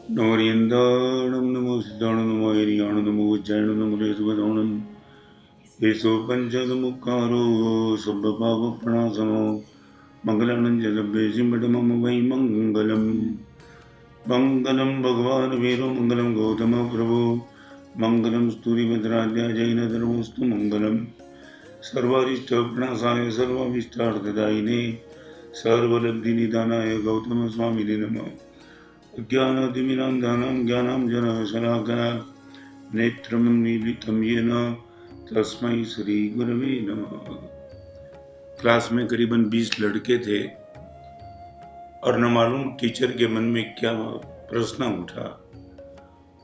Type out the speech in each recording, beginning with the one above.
नमोरियन्दाणं नमो सिद्धाणं नमो हिरियाणं नमो उज्जैनं नमो रेतुवदाणं येषु पञ्चदमुखारो सर्वपापप्रणाशनो मङ्गलानं जलभ्ये सिंहटमम वै मङ्गलम् मङ्गलं भगवान् वीरो मङ्गलं गौतम प्रभो मङ्गलं स्तुतिभद्राद्या जैनधर्मस्तु मङ्गलं सर्वारिष्टप्रणाशाय सर्वाभीष्टार्थदायिने सर्वलब्धिनिधानाय गौतमस्वामिने नमः। अज्ञानातिमिरान्धानां ज्ञानाञ्जनशलाकया नेत्रमन्मीलितं येन तस्मै श्रीगुरवे नमः। क्लास में करीबन 20 लड़के थे और न मालूम टीचर के मन में क्या प्रश्न उठा।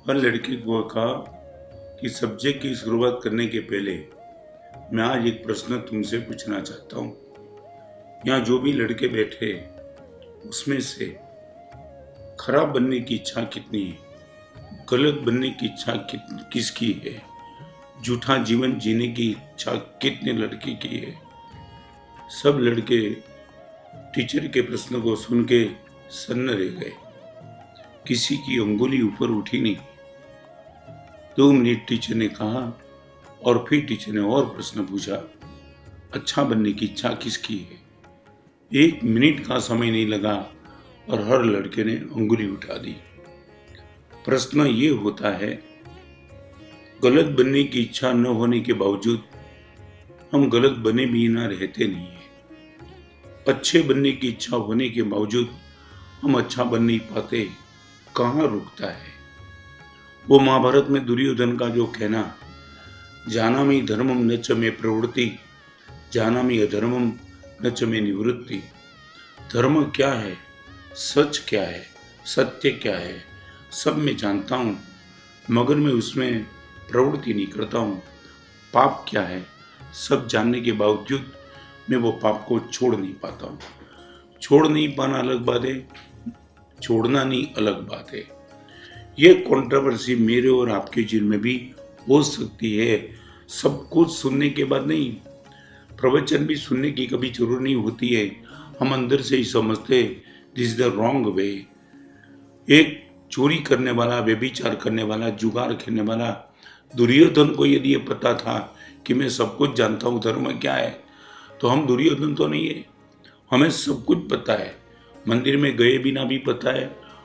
हर लड़के को कहा कि सब्जेक्ट की शुरुआत करने के पहले मैं आज एक प्रश्न तुमसे पूछना चाहता हूँ। यहाँ जो भी लड़के बैठे उसमें से खराब बनने की इच्छा कितनी है, गलत बनने की इच्छा किसकी है, झूठा जीवन जीने की इच्छा कितने लड़के की है। सब लड़के टीचर के प्रश्न को सुन के सन्न रह गए, किसी की अंगुली ऊपर उठी नहीं। 2 मिनट टीचर ने कहा और फिर टीचर ने और प्रश्न पूछा, अच्छा बनने की इच्छा किसकी है। 1 मिनट का समय नहीं लगा और हर लड़के ने अंगुली उठा दी। प्रश्न ये होता है, गलत बनने की इच्छा न होने के बावजूद हम गलत बने भी ना रहते नहीं है। अच्छे बनने की इच्छा होने के बावजूद हम अच्छा बन नहीं पाते, कहाँ रुकता है। वो महाभारत में दुर्योधन का जो कहना, जानामि धर्मम न च मे प्रवृत्ति जानामि अधर्मम न च मे निवृत्ति। धर्म क्या है, सच क्या है, सत्य क्या है, सब मैं जानता हूँ, मगर मैं उसमें प्रवृत्ति नहीं करता हूँ। पाप क्या है, सब जानने के बावजूद मैं वो पाप को छोड़ नहीं पाता हूँ। छोड़ नहीं पाना अलग बात है, छोड़ना नहीं अलग बात है। ये कंट्रोवर्सी मेरे और आपके जीवन में भी हो सकती है। सब कुछ सुनने के बाद नहीं, प्रवचन भी सुनने की कभी जरूरत नहीं होती है। हम अंदर से ही समझते this is the wrong way. एक चोरी करने वाला, व्यभिचार करने वाला, जुगार खेलने वाला दुर्योधन को यदि ये पता था कि मैं सब कुछ जानता हूँ, धर्म क्या है, तो हम दुर्योधन तो नहीं है। हमें सब कुछ पता है, मंदिर में गए बिना भी पता है,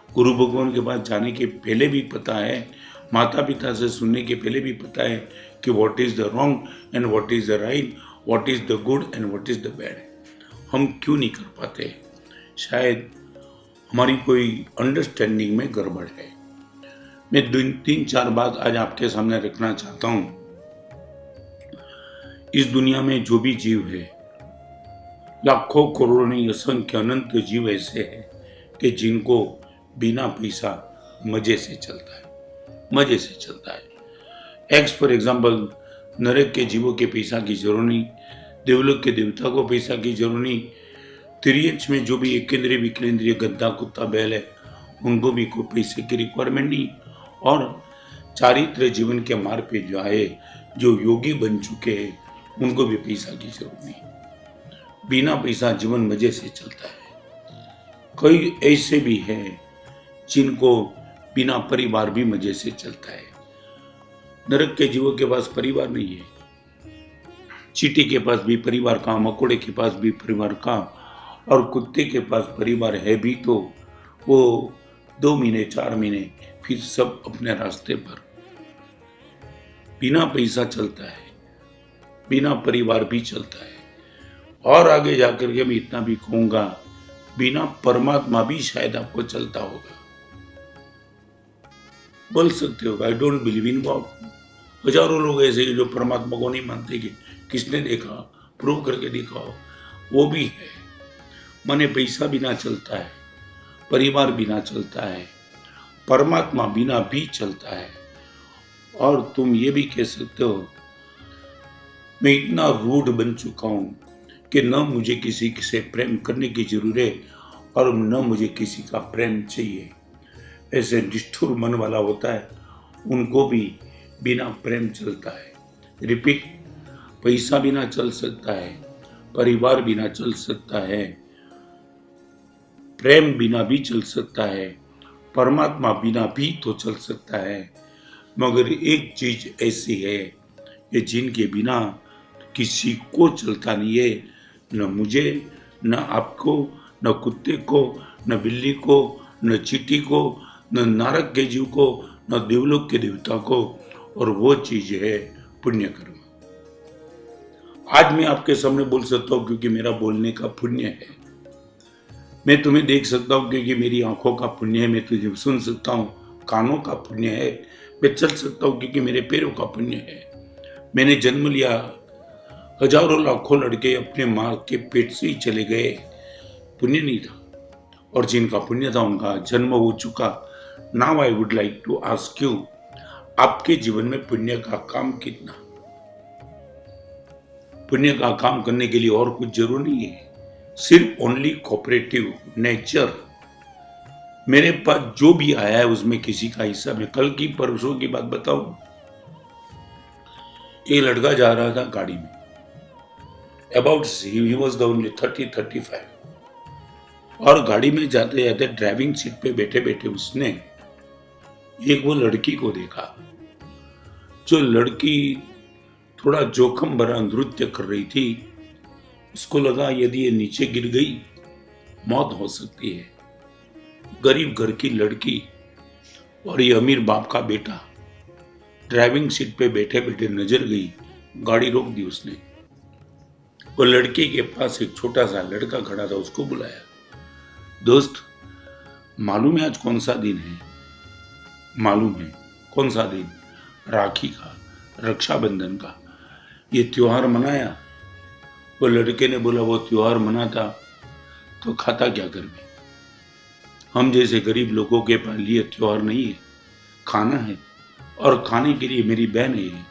गुरु भगवान के पास जाने के पहले भी पता है, माता पिता से सुनने के पहले भी पता है कि what is the wrong and what is the right, what is the good and what is the bad. हम क्यों नहीं कर पाते? शायद हमारी कोई अंडरस्टैंडिंग में गड़बड़ है। मैं 3-4 बात आज आपके सामने रखना चाहता हूं। इस दुनिया में जो भी जीव है, लाखों करोड़ों नहीं, असंख्य अनंत जीव ऐसे हैं कि जिनको बिना पैसा मजे से चलता है, मजे से चलता है। एक्स फॉर एग्जाम्पल, नरक के जीवों के पैसा की जरूरत नहीं, देवलोक के देवता को पैसा की जरूरत नहीं, तिरियंश में जो भी एकेंद्रीय विकेंद्रीय गद्दा कुत्ता बैल है उनको भी कोई पैसे की रिक्वायरमेंट नहीं। और चारित्र जीवन के मार्ग पे जो आए, जो योगी बन चुके हैं, उनको भी पैसा की जरूरत नहीं। बिना पैसा जीवन मजे से चलता है। कई ऐसे भी हैं जिनको बिना परिवार भी मजे से चलता है। नरक के जीवों के पास परिवार नहीं है, चींटी के पास भी परिवार का, मकोड़े के पास भी परिवार का, और कुत्ते के पास परिवार है भी तो वो 2 महीने 4 महीने फिर सब अपने रास्ते पर। बिना पैसा चलता है, बिना परिवार भी चलता है। और आगे जाकर के मैं इतना भी कहूंगा, बिना परमात्मा भी शायद आपको चलता होगा। बोल सकते हो I don't believe in God. हजारों लोग ऐसे जो परमात्मा को नहीं मानते कि किसने देखा, प्रूव करके दिखाओ। वो भी है। मने पैसा बिना चलता है, परिवार बिना चलता है, परमात्मा बिना भी चलता है। और तुम ये भी कह सकते हो, मैं इतना रूड बन चुका हूं कि न मुझे किसी से प्रेम करने की जरूरत है और न मुझे किसी का प्रेम चाहिए। ऐसे निष्ठुर मन वाला होता है, उनको भी बिना प्रेम चलता है। रिपीट, पैसा बिना चल सकता है, परिवार बिना चल सकता है, प्रेम बिना भी चल सकता है, परमात्मा बिना भी तो चल सकता है, मगर एक चीज ऐसी है कि जिनके बिना किसी को चलता नहीं है, न मुझे, न आपको, न कुत्ते को, न बिल्ली को, न चींटी को, न नरक के जीव को, न देवलोक के देवता को, और वो चीज है पुण्य कर्म। आज मैं आपके सामने बोल सकता हूँ क्योंकि मेरा बोलने का पुण्य है। मैं तुम्हें देख सकता हूँ क्योंकि मेरी आंखों का पुण्य है। मैं तुझे सुन सकता हूँ, कानों का पुण्य है। मैं चल सकता हूँ क्योंकि मेरे पैरों का पुण्य है। मैंने जन्म लिया, हजारों लाखों लड़के अपने माँ के पेट से ही चले गए, पुण्य नहीं था। और जिनका पुण्य था उनका जन्म हो चुका। Now I would like to ask you, आपके जीवन में पुण्य का काम कितना? पुण्य का काम करने के लिए और कुछ जरूर नहीं है, सिर्फ ओनली कोऑपरेटिव नेचर। मेरे पास जो भी आया है उसमें किसी का हिस्सा। मैं कल की परसों की बात बताऊं, एक लड़का जा रहा था गाड़ी में, about he was the only 30-35, और गाड़ी में जाते जाते ड्राइविंग सीट पे बैठे बैठे उसने एक वो लड़की को देखा। जो लड़की थोड़ा जोखिम भरा नृत्य कर रही थी। उसको लगा यदि ये नीचे गिर गई मौत हो सकती है। गरीब घर की लड़की और ये अमीर बाप का बेटा ड्राइविंग सीट पे बैठे बैठे नजर गई, गाड़ी रोक दी उसने। वो लड़की के पास एक छोटा सा लड़का खड़ा था, उसको बुलाया, दोस्त मालूम है आज कौन सा दिन है? मालूम है। कौन सा दिन? राखी का, रक्षाबंधन का। ये त्योहार मनाया? वो लड़के ने बोला वो त्योहार मनाता तो खाता क्या घर में? हम जैसे गरीब लोगों के पास लिए त्योहार नहीं है, खाना है, और खाने के लिए मेरी बहन है,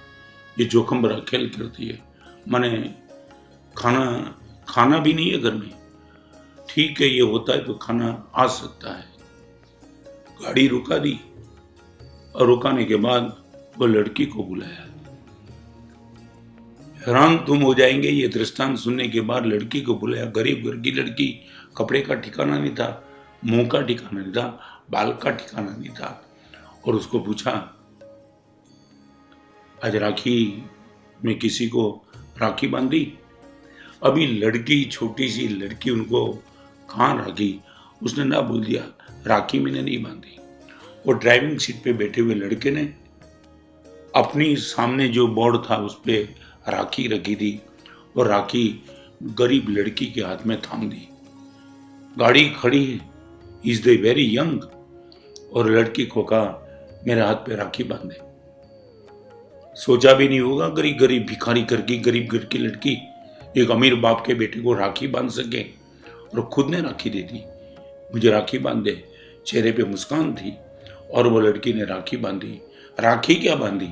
ये जोखिम भरा खेल करती है। माने खाना भी नहीं है घर में। ठीक है, ये होता है तो खाना आ सकता है। गाड़ी रुका दी, और रुकाने के बाद वो लड़की को बुलाया। हैरान तुम हो जाएंगे ये दृष्टांत सुनने के बाद। लड़की को बुलाया, गरीब घर की लड़की, कपड़े का ठिकाना नहीं था, मुंह का ठिकाना नहीं था, बाल का ठिकाना नहीं था, और उसको पूछा आज राखी में किसी को राखी बांधी? अभी लड़की, छोटी सी लड़की, उनको कहाँ राखी? उसने ना बोल दिया राखी मैंने नहीं बांधी। वो ड्राइविंग सीट पे बैठे हुए लड़के ने अपनी सामने जो बोर्ड था उस पे राखी रखी थी, और राखी गरीब लड़की के हाथ में थाम दी। गाड़ी खड़ी है, इज दे वेरी यंग, और लड़की को कहा मेरे हाथ पे राखी बांधे। सोचा भी नहीं होगा गरीब गरीब भिखारी घर की, गरीब घर की लड़की एक अमीर बाप के बेटे को राखी बांध सके, और खुद ने राखी दे दी, मुझे राखी बांध दे। चेहरे पे मुस्कान थी, और वो लड़की ने राखी बांधी। राखी क्या बांधी?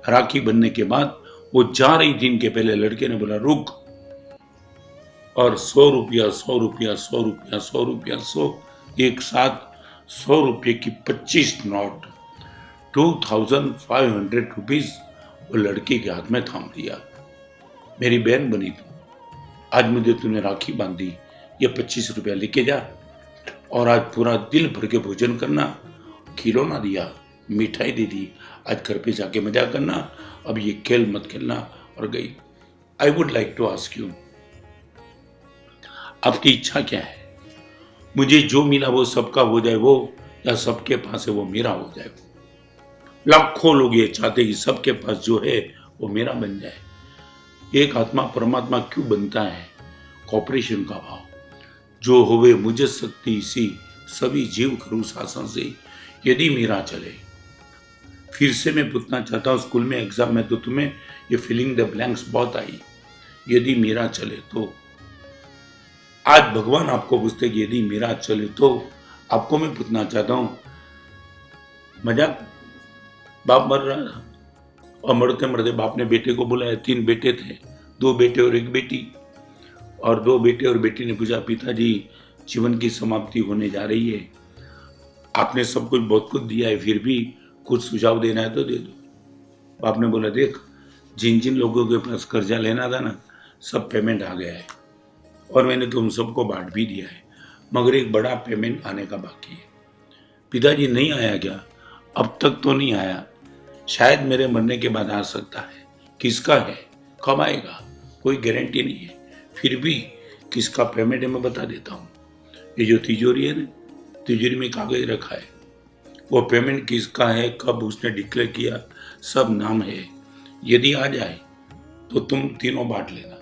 राखी बनने के बाद वो जा रही थी, इनके पहले लड़के ने बोला रुक, और 100 रुपया 100 रुपया 100 रुपया 100 रुपया 100, एक साथ 100 रुपये की 25 नोट, 2500 रुपीज वो लड़के के हाथ में थाम दिया। मेरी बहन बनी तू, आज मुझे तूने राखी बांधी, ये 25 रुपया लेके जा, और आज पूरा दिल भर के भोजन करना। खिलौना दिया, मिठाई दे दी, आज घर पे जाके मजा करना, अब ये खेल मत खेलना, और गई। I would like to ask you, आपकी इच्छा क्या है? मुझे जो मिला वो सबका हो जाए वो, या सबके पास है वो मेरा हो जाए वो? लाखों लोग ये चाहते कि सबके पास जो है वो मेरा बन जाए। एक आत्मा परमात्मा क्यों बनता है? कॉपरेशन का भाव। जो होवे मुझे शक्ति सी, सभी जीव करूं शासन से, यदि मेरा चले। फिर से मैं पूछना चाहता हूँ, स्कूल में एग्जाम में तो तुम्हें ये फिलिंग द ब्लैंक्स बहुत आई, यदि मेरा चले तो। आज भगवान आपको पूछते कि यदि मेरा चले तो। आपको मैं पूछना चाहता हूँ, मजाक, बाप मर रहा था, और मरते मरते बाप ने बेटे को बुलाया। 3 बेटे थे, 2 बेटे और 1 बेटी, और 2 बेटे और बेटी ने पूछा पिताजी जीवन की समाप्ति होने जा रही है, आपने सब कुछ बहुत कुछ दिया है, फिर भी कुछ सुझाव देना है तो दे दो। बाप ने बोला देख, जिन जिन लोगों के पास कर्जा लेना था ना, सब पेमेंट आ गया है, और मैंने तुम सबको बांट भी दिया है, मगर एक बड़ा पेमेंट आने का बाकी है। पिताजी नहीं आया क्या? अब तक तो नहीं आया, शायद मेरे मरने के बाद आ सकता है। किसका है, कब आएगा, कोई गारंटी नहीं है। फिर भी किसका पेमेंट है मैं बता देता हूँ। ये जो तिजोरी है ना, तिजोरी में कागज रखा है, वो पेमेंट किसका है, कब उसने डिक्लेयर किया, सब नाम है। यदि आ जाए तो तुम तीनों बांट लेना।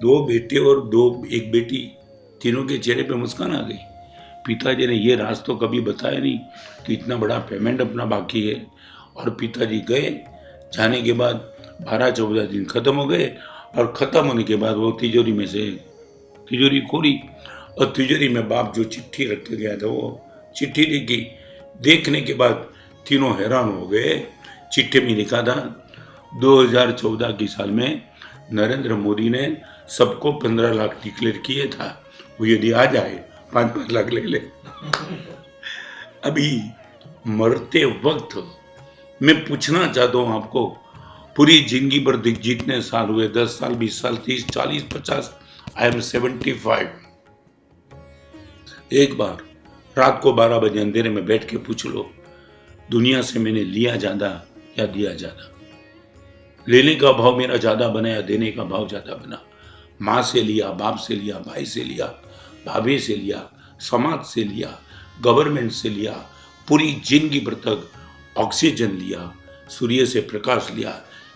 2 बेटे और 1 बेटी, तीनों के चेहरे पे मुस्कान आ गई। पिताजी ने ये राज तो कभी बताया नहीं कि इतना बड़ा पेमेंट अपना बाकी है। और पिताजी गए, जाने के बाद 12-14 दिन खत्म हो गए, और खत्म होने के बाद वो तिजोरी में से तिजोरी खोली, और तिजोरी में बाप जो चिट्ठी रख के गया था वो चिट्ठी देखी। देखने के बाद तीनों हैरान हो गए। चिट्ठी में लिखा था 2014 की साल में नरेंद्र मोदी ने सबको 15 लाख डिक्लेयर किए था, वो यदि आ जाए 5-5 लाख ले ले। अभी मरते वक्त मैं पूछना चाहता हूँ आपको, पूरी जिंदगी भर जितने साल हुए, 10 साल, 20 साल, 30, 40, 50, आई एम 75। एक बार रात को 12 बजे अंधेरे में बैठ के पूछ लो, दुनिया से मैंने लिया ज्यादा या दिया ज्यादा? लेने का भाव मेरा ज्यादा बना या देने का भाव ज्यादा बना? माँ से लिया, बाप से लिया, भाई से लिया, भाभी से लिया, समाज से लिया, गवर्नमेंट से लिया, पूरी जिंदगी भर तक ऑक्सीजन लिया, सूर्य से प्रकाश लिया,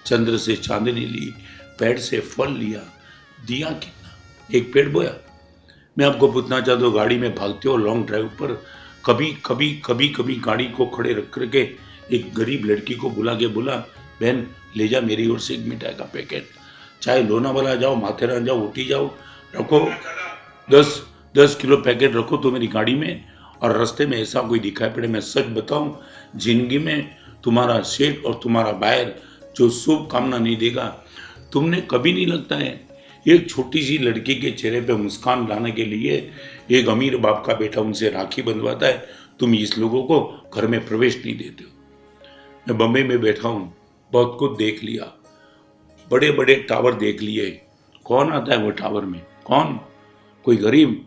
चंद्र से चांदनी ली, पेड़ से फल लिया, दिया कितना? एक पेड़ बोया। मैं आपको पूछना चाहता हूँ, गाड़ी में भागते हो लॉन्ग ड्राइव पर, कभी गाड़ी को खड़े रख करके एक गरीब लड़की को बुला के बोला, बहन ले जा मेरी ओर से एक मिठाई का पैकेट, चाहे लोनावाला जाओ, माथेरान जाओ, ऊटी जाओ, रखो 10 किलो पैकेट रखो तो मेरी गाड़ी में, और रास्ते में ऐसा कोई दिखाई पड़े, मैं सच बताऊं, जिंदगी में तुम्हारा सेठ और तुम्हारा बायर जो शुभ कामना नहीं देगा। तुमने कभी नहीं लगता है एक छोटी सी लड़की के चेहरे पे मुस्कान लाने के लिए एक अमीर बाप का बेटा उनसे राखी बंधवाता है, तुम इस लोगों को घर में प्रवेश नहीं देते हो। मैं बम्बई में बैठा हूँ, बहुत कुछ देख लिया, बड़े बड़े टावर देख लिए। कौन आता है वो टावर में? कौन? कोई गरीब,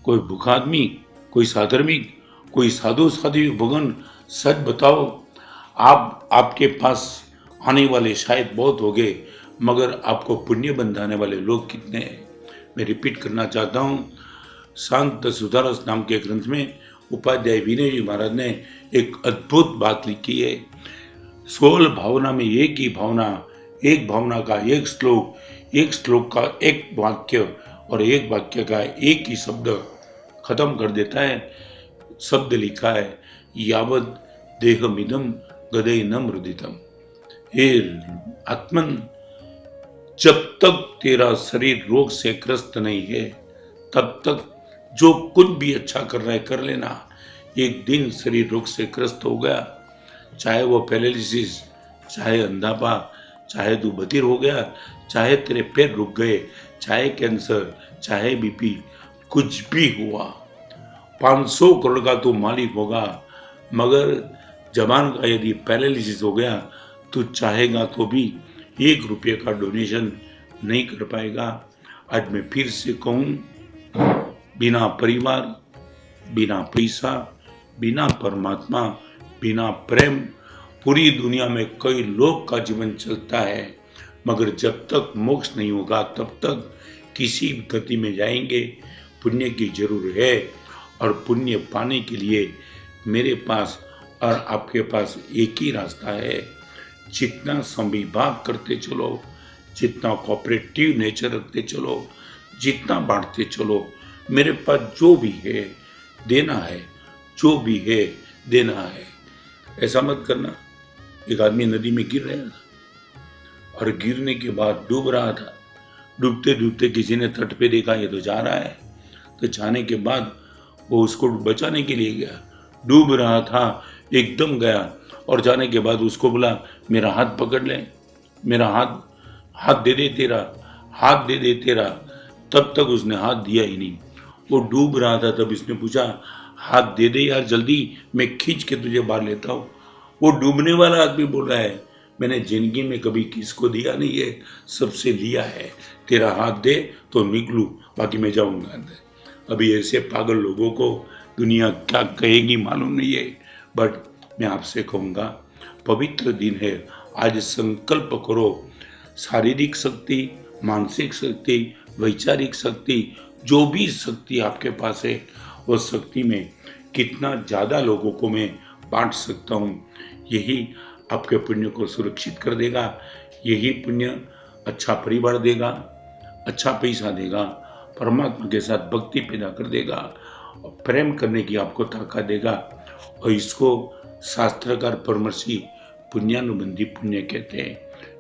कोई भूखा आदमी, कोई साधर्मिक, कोई साधु साध्वी भगवान? सच बताओ, आपके पास आने वाले शायद बहुत हो गए, मगर आपको पुण्य बंधाने वाले लोग कितने हैं? मैं रिपीट करना चाहता हूँ, शांत सुधारस नाम के ग्रंथ में उपाध्याय विनय जी महाराज ने एक अद्भुत बात लिखी है। 16 भावना में एक ही भावना, एक भावना का एक श्लोक, एक श्लोक का एक वाक्य और एक वाक्य का एक ही शब्द खत्म कर देता है। शब्द लिखा है, यावद देहमिदम गदय न मृदितम। हे आत्मन, जब तक तेरा शरीर रोग से ग्रस्त नहीं है, तब तक जो कुछ भी अच्छा कर रहा है कर लेना। एक दिन शरीर रोग से ग्रस्त हो गया, चाहे वो पैरालिसिस, चाहे अंधापा, चाहे तू बधिर हो गया, चाहे तेरे पैर रुक गए, चाहे कैंसर, चाहे बीपी, कुछ भी हुआ, 500 करोड़ का तू मालिक होगा, मगर जबान का यदि पैरालिसिस हो गया तो चाहेगा तो भी 1 रुपये का डोनेशन नहीं कर पाएगा। आज मैं फिर से कहूँ, बिना परिवार, बिना पैसा, बिना परमात्मा, बिना प्रेम पूरी दुनिया में कई लोग का जीवन चलता है, मगर जब तक मोक्ष नहीं होगा तब तक किसी गति में जाएंगे। पुण्य की जरूर है, और पुण्य पाने के लिए मेरे पास और आपके पास एक ही रास्ता है। जितना संविभाग करते चलो, जितना कोऑपरेटिव नेचर रखते चलो, जितना बांटते चलो, मेरे पास जो भी है देना है, जो भी है देना है। ऐसा मत करना। एक आदमी नदी में गिर रहा था और गिरने के बाद डूब रहा था। डूबते डूबते किसी ने तट पे देखा, ये तो जा रहा है, तो जाने के बाद वो उसको बचाने के लिए गया। डूब रहा था, एकदम गया, और जाने के बाद उसको बोला, मेरा हाथ पकड़ ले, मेरा हाथ दे दे तेरा, हाथ दे दे तेरा। तब तक उसने हाथ दिया ही नहीं। वो डूब रहा था, तब इसने पूछा, हाथ दे दे यार जल्दी, मैं खींच के तुझे बाहर लेता हूँ। वो डूबने वाला आदमी बोल रहा है, मैंने जिंदगी में कभी किसको दिया नहीं है, सबसे लिया है, तेरा हाथ दे तो निकलूँ, बाकी मैं जाऊँगा अंदर। अभी ऐसे पागल लोगों को दुनिया क्या कहेगी मालूम नहीं है, बट मैं आपसे कहूँगा पवित्र दिन है, आज संकल्प करो। शारीरिक शक्ति, मानसिक शक्ति, वैचारिक शक्ति, जो भी शक्ति आपके पास है, वो शक्ति में कितना ज़्यादा लोगों को मैं बांट सकता हूँ, यही आपके पुण्य को सुरक्षित कर देगा। यही पुण्य अच्छा परिवार देगा, अच्छा पैसा देगा, परमात्मा के साथ भक्ति पैदा कर देगा, प्रेम करने की आपको ताकत देगा। और इसको शास्त्रकार परमर्षि पुण्यानुबंधी पुण्य कहते हैं।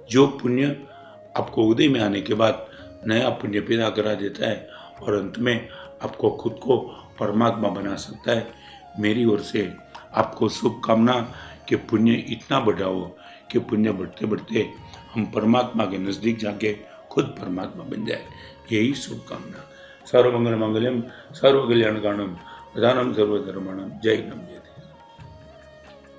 जो पुण्य आपको उदय में आने के बाद नया पुण्य पैदा करा देता है और अंत में आपको खुद को परमात्मा बना सकता है। मेरी ओर से आपको शुभकामना कि पुण्य इतना बढ़ा हो कि पुण्य बढ़ते बढ़ते हम परमात्मा के नज़दीक जाके खुद परमात्मा बन जाए, यही शुभकामना। सर्वमंगल मांगल्यम सर्वकल्याणकारणम प्रधानम सर्वधर्माणम। जय नम जय।